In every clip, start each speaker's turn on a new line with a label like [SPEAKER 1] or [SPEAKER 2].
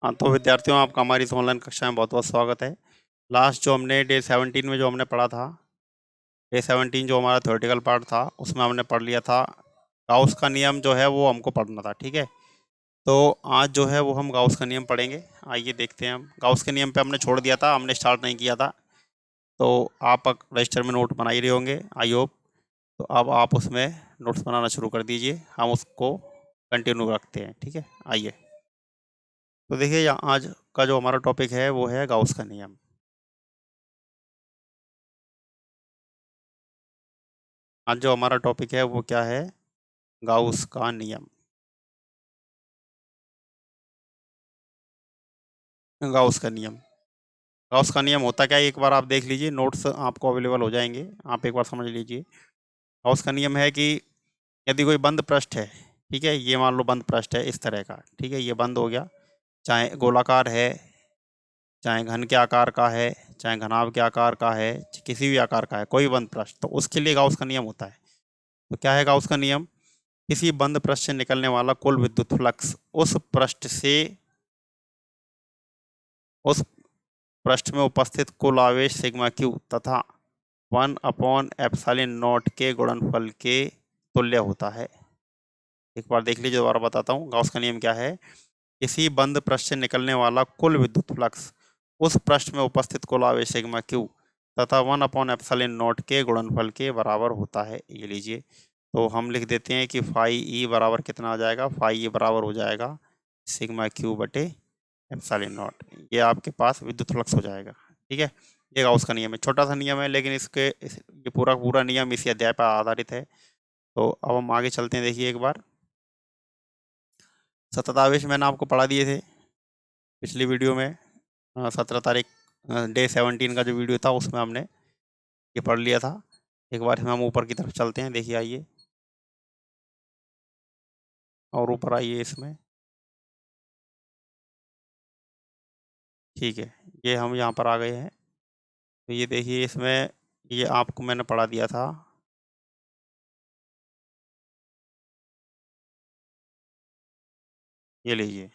[SPEAKER 1] हाँ, तो विद्यार्थियों, आपका हमारी इस ऑनलाइन कक्षा में बहुत बहुत स्वागत है। लास्ट जो हमने डे 17 में जो हमने पढ़ा था, डे 17 जो हमारा थ्योरेटिकल पार्ट था, उसमें हमने पढ़ लिया था गाउस का नियम जो है वो हमको पढ़ना था। ठीक है, तो आज जो है वो हम गाउस का नियम पढ़ेंगे। आइए देखते हैं। हम गाउस के नियम पे हमने छोड़ दिया था, हमने स्टार्ट नहीं किया था। तो आप रजिस्टर में नोट बना ही रहे होंगे, आई होप। तो अब आप उसमें नोट्स बनाना शुरू कर दीजिए, हम उसको कंटिन्यू रखते हैं। ठीक है, आइए। तो देखिए, यहाँ आज का जो हमारा टॉपिक है वो है गाउस का नियम। आज जो हमारा टॉपिक है वो क्या है? गाउस का नियम। गाउस का नियम। गाउस का नियम होता क्या है, एक बार आप देख लीजिए, नोट्स आपको अवेलेबल हो जाएंगे, आप एक बार समझ लीजिए। गाउस का नियम है कि यदि कोई बंद पृष्ठ है, ठीक है, ये मान लो बंद पृष्ठ है इस तरह का, ठीक है, ये बंद हो गया, चाहे गोलाकार है, चाहे घन के आकार का है, चाहे घनाभ के आकार का है, किसी भी आकार का है, कोई बंद पृष्ठ, तो उसके लिए गाउस का नियम होता है। तो क्या है गाउस का नियम? किसी बंद पृष्ठ से निकलने वाला कुल विद्युत फ्लक्स उस पृष्ठ से उस पृष्ठ में उपस्थित कुल आवेश सिग्मा क्यू तथा 1/एप्सिलॉन नॉट के गुणनफल के तुल्य होता है। एक बार देख लीजिए, दोबारा बताता हूँ। गाउस का नियम क्या है? किसी बंद पृष्ठ से निकलने वाला कुल विद्युत फ्लक्स उस पृष्ठ में उपस्थित कुल आवेश सिग्मा क्यू तथा 1/एप्सिलॉन नॉट के गुणनफल के बराबर होता है। ये लीजिए, तो हम लिख देते हैं कि फाई ई बराबर कितना आ जाएगा? फाई ई बराबर हो जाएगा सिग्मा क्यू बटे एप्सिलॉन नॉट। ये आपके पास विद्युत फ्लक्स हो जाएगा। ठीक है, ये गाउस का नियम है, छोटा सा नियम है, लेकिन ये पूरा पूरा नियम इसी अध्याय पर आधारित है। तो अब हम आगे चलते हैं। देखिए एक बार, सतत आवेश मैंने आपको पढ़ा दिए थे पिछली वीडियो में। 17 तारीख, डे 17 का जो वीडियो था उसमें हमने ये पढ़ लिया था। एक बार हम ऊपर की तरफ चलते हैं। देखिए आइए, और ऊपर आइए इसमें। ठीक है, ये हम यहाँ पर आ गए हैं। तो ये देखिए, इसमें ये आपको मैंने पढ़ा दिया था। ये लीजिए,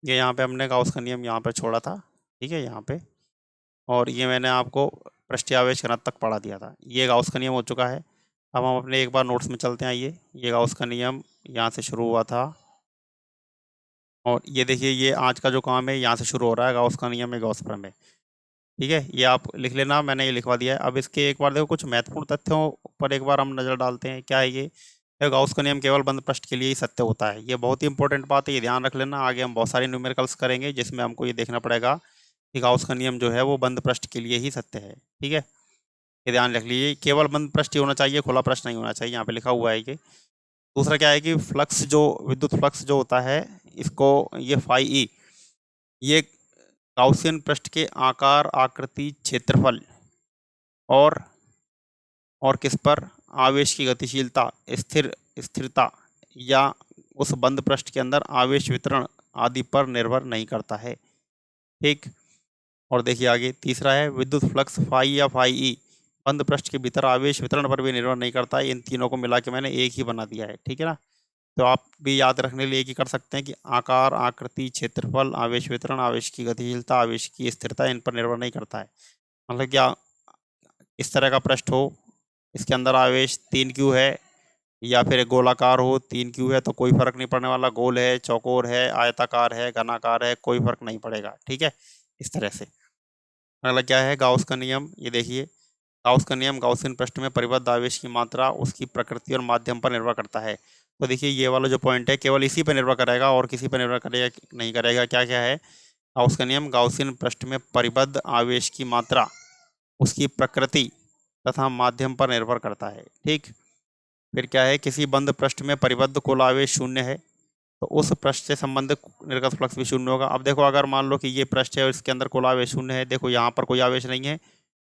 [SPEAKER 1] ये यहाँ पे हमने गाउस का नियम यहाँ पे छोड़ा था। ठीक है, यहाँ पे, और ये मैंने आपको पृष्ठीय आवेश घनत्व तक पढ़ा दिया था। ये गाउस का नियम हो चुका है। अब हम अपने एक बार नोट्स में चलते हैं। आइए, ये गाउस का नियम यहाँ से शुरू हुआ था, और ये देखिए, ये आज का जो काम है यहाँ से शुरू हो रहा है। गाउस का नियम है, गाउस प्रमेय। ठीक है, ये आप लिख लेना, मैंने ये लिखवा दिया है। अब इसके एक बार देखो, कुछ महत्वपूर्ण तथ्यों पर एक बार हम नज़र डालते हैं। क्या है ये? गाउस का नियम केवल बंद पृष्ठ के लिए ही सत्य होता है। ये बहुत ही इंपॉर्टेंट बात है, ये ध्यान रख लेना। आगे हम बहुत सारे न्यूमेरिकल्स करेंगे जिसमें हमको ये देखना पड़ेगा कि गाउस का नियम जो है वो बंद पृष्ठ के लिए ही सत्य है। ठीक है, ये ध्यान रख लीजिए, केवल बंद पृष्ठ ही होना चाहिए, खुला पृष्ठ नहीं होना चाहिए, यहाँ पे लिखा हुआ है ये। दूसरा क्या है कि फ्लक्स जो विद्युत फ्लक्स जो होता है, इसको ये फाई ई, ये गाउसियन पृष्ठ के आकार, आकृति, क्षेत्रफल और किस पर? आवेश की गतिशीलता, स्थिरता या उस बंद पृष्ठ के अंदर आवेश वितरण आदि पर निर्भर नहीं करता है। ठीक, और देखिए आगे तीसरा है, विद्युत फ्लक्स फाई या फाई ई बंद पृष्ठ के भीतर आवेश वितरण पर भी निर्भर नहीं करता है। इन तीनों को मिला के मैंने एक ही बना दिया है। ठीक है ना? तो आप भी याद रखने के लिए एक ही कर सकते हैं कि आकार, आकृति, क्षेत्रफल, आवेश वितरण, आवेश की गतिशीलता, आवेश की स्थिरता इन पर निर्भर नहीं करता है। मतलब क्या, इस तरह का पृष्ठ हो, इसके अंदर आवेश 3Q है, या फिर एक गोलाकार हो, 3Q है, तो कोई फर्क नहीं पड़ने वाला। गोल है, चौकोर है, आयताकार है, घनाकार है, कोई फर्क नहीं पड़ेगा। ठीक है, इस तरह से। अगला क्या है? गाउस का नियम। ये देखिए, गाउस का नियम गाउसियन पृष्ठ में परिबद्ध आवेश की मात्रा उसकी प्रकृति और माध्यम पर निर्भर करता है। तो देखिए, ये वाला जो पॉइंट है केवल इसी पर निर्भर करेगा, और किसी पर निर्भर करेगा नहीं करेगा। क्या क्या है? गाउस का नियम गाउसियन पृष्ठ में परिबद्ध आवेश की मात्रा उसकी प्रकृति तथा माध्यम पर निर्भर करता है। ठीक, फिर क्या है? किसी बंद पृष्ठ में परिबद्ध कुल आवेश शून्य है, तो उस पृष्ठ से संबंधित निर्गत फ्लक्स भी शून्य होगा। अब देखो, अगर मान लो कि ये पृष्ठ है और इसके अंदर कुल आवेश शून्य है, देखो यहाँ पर कोई आवेश नहीं है,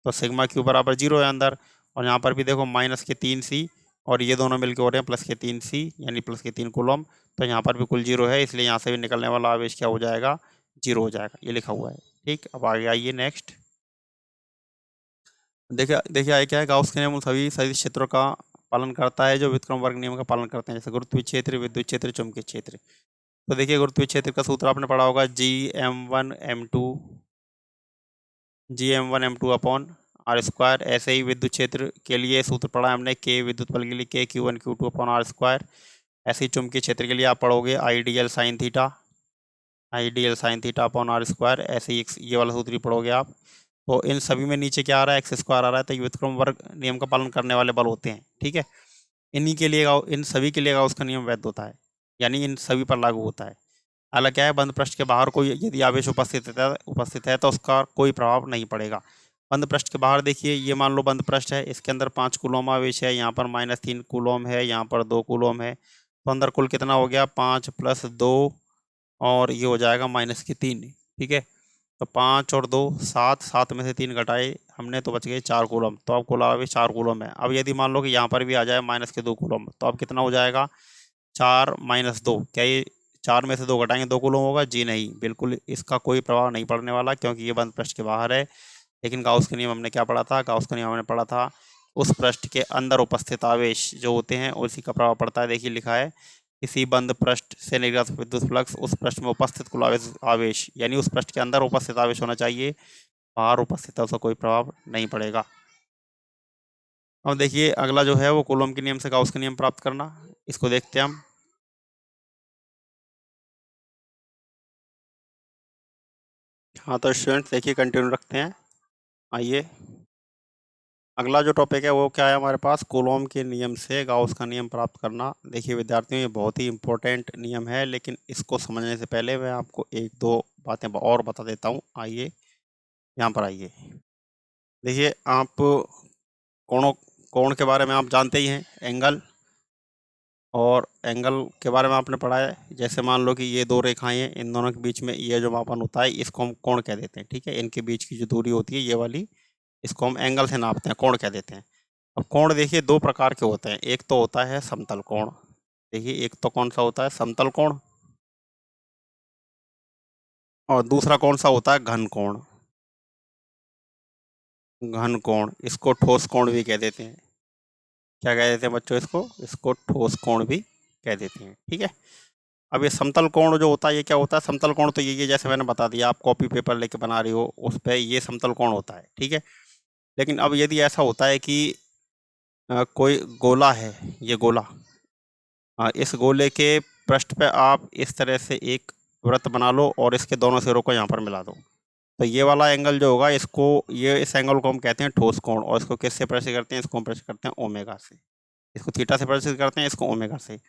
[SPEAKER 1] तो सिग्मा क्यू बराबर 0 है अंदर। और यहाँ पर भी देखो -3C, और ये दोनों मिलकर हो रहे हैं +3C, यानी +3 कूलम। तो यहाँ पर भी कुल 0 है, इसलिए यहाँ से भी निकलने वाला आवेश क्या हो जाएगा? 0 हो जाएगा। ये लिखा हुआ है। ठीक, अब आगे आइए नेक्स्ट। देखिए देखिए आगे क्या है? गाउस के नियम उन सभी सदिश क्षेत्रों का पालन करता है जो व्युत्क्रम वर्ग नियम का पालन करते हैं, जैसे गुरुत्वीय क्षेत्र, विद्युत क्षेत्र, चुंबकीय क्षेत्र। तो देखिए गुरुत्वीय क्षेत्र का सूत्र आपने पढ़ा होगा Gm1 m2 upon r square. ऐसे ही विद्युत क्षेत्र के लिए सूत्र पढ़ा है हमने, के विद्युत बल के लिए के Q1 Q2 upon r square. ऐसे ही चुंबकीय क्षेत्र के लिए आप पढ़ोगे I dl sine theta upon r square. ऐसे ही ये वाला सूत्र ही पढ़ोगे आप। तो इन सभी में नीचे क्या आ रहा है, एक्स स्क्वायर आ रहा है, तो ये व्युत्क्रम वर्ग नियम का पालन करने वाले बल होते हैं। ठीक है, इन्हीं के लिए इन सभी के लिए गाउस का नियम वैध होता है, यानी इन सभी पर लागू होता है। अलग क्या है, बंद पृष्ठ के बाहर कोई यदि आवेश उपस्थित है तो उसका कोई प्रभाव नहीं पड़ेगा। बंद पृष्ठ के बाहर देखिए, ये मान लो बंद पृष्ठ है, इसके अंदर 5 कूलम आवेश है, यहाँ पर -3 कूलम है, यहाँ पर 2 कूलम है, तो अंदर कुल कितना हो गया, 5 + 2 और ये हो जाएगा -3। ठीक है, तो 5 और 2 7, 7 में से 3 घटाए हमने तो बच गए 4 कूलम। तो अब कुल आवेश 4 कूलम है। अब यदि मान लो कि यहाँ पर भी आ जाए -2 कूलम, तो अब कितना हो जाएगा, 4 - 2। क्या ये 4 में से 2 घटाएंगे 2 कूलम होगा? जी नहीं, बिल्कुल इसका कोई प्रभाव नहीं पड़ने वाला, क्योंकि ये बंद पृष्ठ के बाहर है। लेकिन गाउस का नियम हमने क्या पढ़ा था, गाउस का नियम हमने पढ़ा था उस पृष्ठ के अंदर उपस्थित आवेश जो होते हैं उसी का प्रभाव पड़ता है। देखिए लिखा है, किसी बंद पृष्ठ से निर्गत विद्युत फ्लक्स उस पृष्ठ में उपस्थित कुल आवेश, यानी उस पृष्ठ के अंदर उपस्थित आवेश होना चाहिए, बाहर उपस्थित है उसका कोई प्रभाव नहीं पड़ेगा। अब देखिए अगला जो है वो कूलम के नियम से गाउस का नियम प्राप्त करना, इसको देखते हैं हम। हाँ तो स्टूडेंट्स देखिए कंटिन्यू रखते हैं। आइए अगला जो टॉपिक है वो क्या है हमारे पास, कूलॉम के नियम से गाउस का नियम प्राप्त करना। देखिए विद्यार्थियों, ये बहुत ही इंपॉर्टेंट नियम है, लेकिन इसको समझने से पहले मैं आपको एक दो बातें और बता देता हूँ। आइए यहाँ पर आइए। देखिए आप कोणों कोण के बारे में आप जानते ही हैं, एंगल, और एंगल के बारे में आपने पढ़ा है। जैसे मान लो कि ये दो रेखाएं हैं, इन दोनों के बीच में ये जो मापन होता है इसको हम कोण कह देते हैं। ठीक है, इनके बीच की जो दूरी होती है ये वाली, इसको हम एंगल से नापते हैं, कोण कह देते हैं। अब कोण देखिए दो प्रकार के होते हैं, एक तो होता है समतल कोण। देखिए एक तो कौन सा होता है, समतल कोण, और दूसरा कौन सा होता है, घन कोण। घन कोण, इसको ठोस कोण भी कह देते हैं। क्या कह देते हैं बच्चों, इसको ठोस कोण भी कह देते हैं। ठीक है, अब ये समतल कोण जो होता है ये क्या होता है, समतल कोण तो ये जैसे मैंने बता दिया, आप कॉपी पेपर लेके बना रही हो उस पर ये समतल कोण होता है। ठीक है, लेकिन अब यदि ऐसा होता है कि कोई गोला है, ये गोला, इस गोले के पृष्ठ पे आप इस तरह से एक वृत्त बना लो और इसके दोनों सिरों को यहाँ पर मिला दो, तो ये वाला एंगल जो होगा इस एंगल को हम कहते हैं ठोस कोण। और इसको किससे प्रदर्शित करते हैं, इसको हम प्रदर्शित करते हैं ओमेगा से। इसको थीटा से प्रदर्शित करते हैं, इसको ओमेगा से।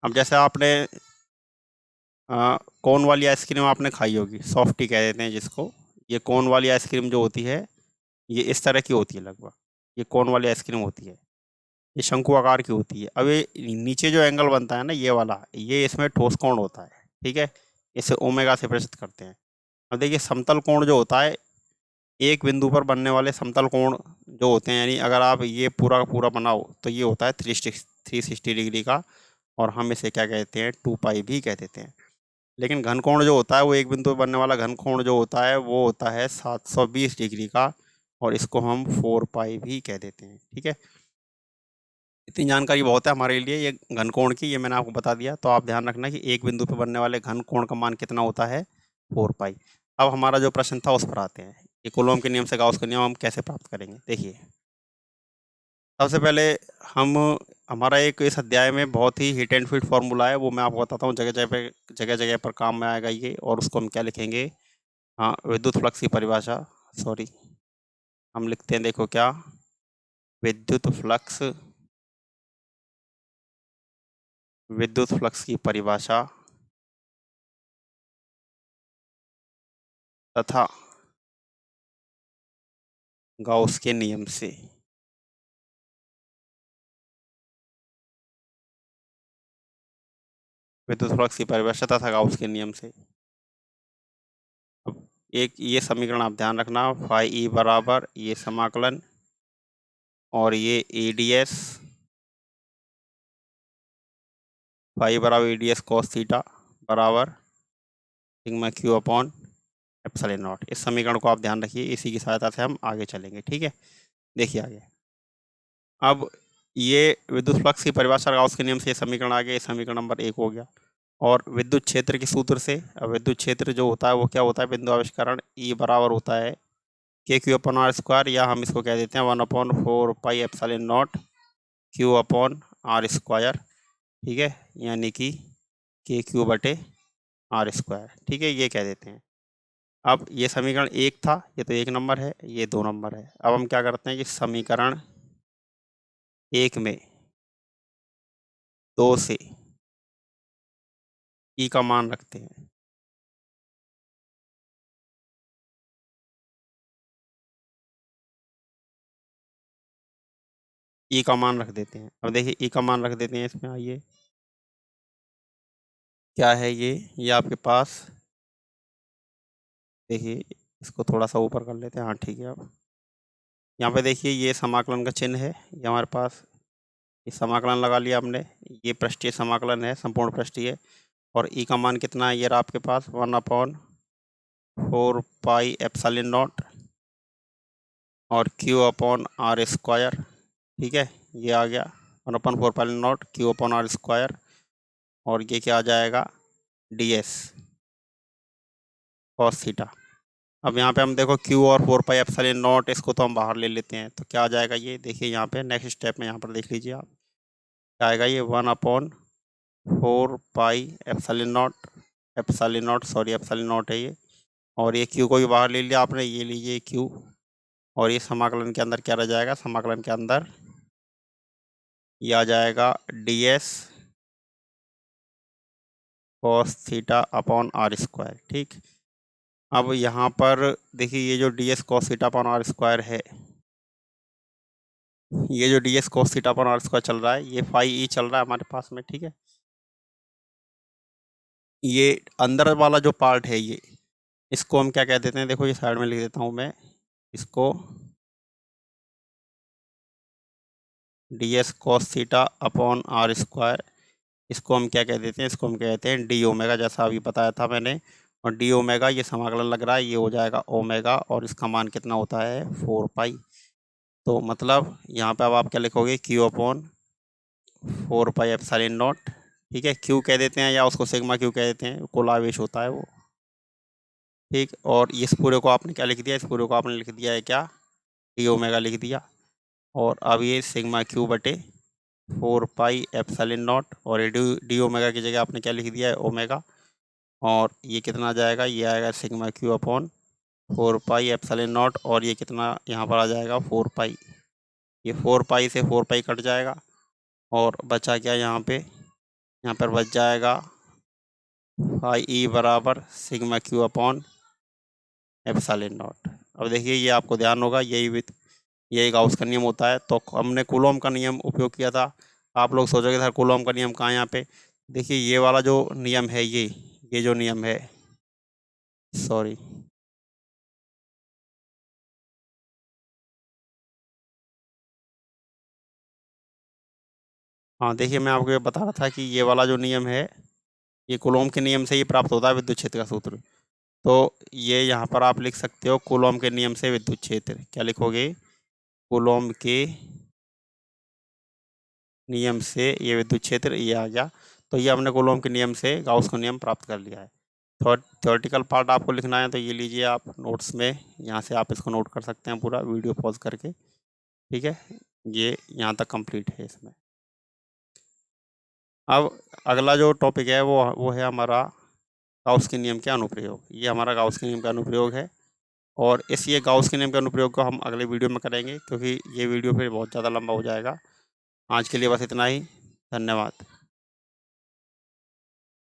[SPEAKER 1] अब जैसे आपने कोन वाली आइसक्रीम आपने खाई होगी, सॉफ्टी कह देते हैं जिसको। ये कोन वाली आइसक्रीम जो होती है ये इस तरह की होती है लगभग, ये कोन वाली आइसक्रीम होती है, ये शंकु आकार की होती है। अब ये नीचे जो एंगल बनता है ना ये वाला, ये इसमें ठोस कोण होता है। ठीक है, इसे ओमेगा से प्रदर्शित करते हैं। अब देखिए समतल कोण जो होता है, एक बिंदु पर बनने वाले समतल कोण जो होते हैं, यानी अगर आप ये पूरा का पूरा बनाओ तो ये होता है 360 डिग्री का, और हम इसे क्या कहते हैं, 2 पाई भी कह देते हैं। लेकिन घन कोण जो होता है, वो एक बिंदु पर बनने वाला घन कोण जो होता है वो होता है 720 डिग्री का, और इसको हम 4 पाई भी कह देते हैं। ठीक है, इतनी जानकारी बहुत है हमारे लिए ये घन कोण की, ये मैंने आपको बता दिया। तो आप ध्यान रखना कि एक बिंदु पर बनने वाले घन कोण का मान कितना होता है, 4 पाई। अब हमारा जो प्रश्न था उस पर आते हैं, ये कूलॉम के नियम से गाउस का नियम हम कैसे प्राप्त करेंगे। देखिए सबसे पहले हम हमारा एक इस अध्याय में बहुत ही हिट एंड फिट फॉर्मूला है, वो मैं आपको बताता हूँ, जगह जगह पर काम में आएगा ये। और उसको हम क्या लिखेंगे, हाँ विद्युत फ्लक्स की परिभाषा, सॉरी हम लिखते हैं, देखो क्या, विद्युत फ्लक्स की परिभाषा तथा गाउस के नियम से। विद्युत फ्लक्स की परिभाषा तथा गाउस के नियम से। अब एक ये समीकरण आप ध्यान रखना, फाई ई बराबर ये समाकलन और ये एडीएस, फाई बराबर एडीएस कॉस थीटा बराबर sigma Q upon epsilon not. इस समीकरण को आप ध्यान रखिए, इसी की सहायता से हम आगे चलेंगे। ठीक है, देखिए आगे। अब ये विद्युत फ्लक्स की परिभाषा गाउस के नियम से समीकरण आ गया, समीकरण नंबर 1 हो गया। और विद्युत क्षेत्र के सूत्र से, अब विद्युत क्षेत्र जो होता है वो क्या होता है, बिंदु आविष्करण E बराबर होता है KQ/R², या हम इसको कह देते हैं 1/4πε0 Q/R²। ठीक है, यानी कि KQ/R²। ठीक है, ये कह देते हैं। अब ये समीकरण 1 था, ये तो 1 नंबर है, ये 2 नंबर है। अब हम क्या करते हैं कि समीकरण 1 में 2 से E का मान रखते हैं। E का मान रख देते हैं। अब देखिए E का मान रख देते हैं इसमें, आइए क्या है ये आपके पास, देखिए इसको थोड़ा सा ऊपर कर लेते हैं। हाँ ठीक है। अब यहाँ पे देखिए ये समाकलन का चिन्ह है, ये हमारे पास, ये समाकलन लगा लिया हमने। ये पृष्ठीय समाकलन है, संपूर्ण पृष्ठीय। और E का मान कितना है, ये रहा आपके पास 1/4πε0 और Q/R²। ठीक है, ये आ गया 1/4πε0 Q/R²। और ये क्या आ जाएगा, ds cos थीटा। अब यहाँ पे हम देखो Q और 4πε0, इसको तो हम बाहर ले लेते हैं, तो क्या आ जाएगा ये, देखिए यहाँ पे नेक्स्ट स्टेप में, यहाँ पर देख लीजिए आप, क्या आएगा ये 1/4πε0 सॉरी ε0 है ये। और ये Q को भी बाहर ले लिया आपने, ये लीजिए Q। और ये समाकलन के अंदर क्या रह जाएगा, समाकलन के अंदर ये आ जाएगा ds cos θ/R²। ठीक, अब यहाँ पर देखिए ये जो ds cos θ/R² है, ये जो ds cos θ/R² चल रहा है, ये φe चल रहा है हमारे पास में। ठीक है, ये अंदर वाला जो पार्ट है ये, इसको हम क्या कह देते हैं, देखो ये साइड में लिख देता हूँ मैं इसको, ds cos θ/R²। इसको हम क्या कह देते हैं, इसको हम कहते हैं डी ओमेगा, जैसा अभी बताया था मैंने। और डी ओमेगा ये समाकलन लग रहा है, ये हो जाएगा ओमेगा, और इसका मान कितना होता है 4π। तो मतलब यहाँ पे अब आप क्या लिखोगे, Q/4πε0। ठीक है, Q कह देते हैं या उसको सिग्मा Q कह देते हैं, कुल आवेश होता है वो। ठीक, और इस पूरे को आपने क्या लिख दिया, इस पूरे को आपने लिख दिया है क्या, डी ओमेगा लिख दिया। और अब ये सिग्मा Q/4πε0, और डी ओमेगा की जगह आपने क्या लिख दिया है, ओमेगा। और ये कितना आ जाएगा, ये आएगा सिग्मा Q/4πε0, और ये कितना यहाँ पर आ जाएगा 4π। ये 4π से 4π कट जाएगा, और बचा क्या यहाँ पे, यहाँ पर बच जाएगा φe बराबर सिग्मा Q/ε0। अब देखिए ये आपको ध्यान होगा, यही गाउस का नियम होता है। तो हमने कूलॉम का नियम उपयोग किया था। आप लोग सोचोगे सर कूलॉम का नियम कहाँ है, यहाँ पे देखिए ये वाला जो नियम है, ये जो नियम है, सॉरी, हाँ देखिए मैं आपको ये बता रहा था कि ये वाला जो नियम है, ये कूलॉम के नियम से ही प्राप्त होता है विद्युत क्षेत्र का सूत्र। तो ये यहाँ पर आप लिख सकते हो, कूलॉम के नियम से विद्युत क्षेत्र, क्या लिखोगे, कूलॉम के नियम से ये विद्युत क्षेत्र, ये आ गया। तो ये हमने कूलॉम के नियम से गाउस का नियम प्राप्त कर लिया है। थ्योरेटिकल पार्ट आपको लिखना है तो ये लीजिए आप नोट्स में, यहाँ से आप इसको नोट कर सकते हैं पूरा वीडियो पॉज करके। ठीक है, ये यहाँ तक कंप्लीट है इसमें। अब अगला जो टॉपिक है वो है हमारा गाउस के नियम के अनुप्रयोग। ये हमारा गाउस के नियम का अनुप्रयोग है, और ये गाउस के नियम के अनुप्रयोग को हम अगले वीडियो में करेंगे, क्योंकि ये वीडियो फिर बहुत ज़्यादा लंबा हो जाएगा। आज के लिए बस इतना ही, धन्यवाद।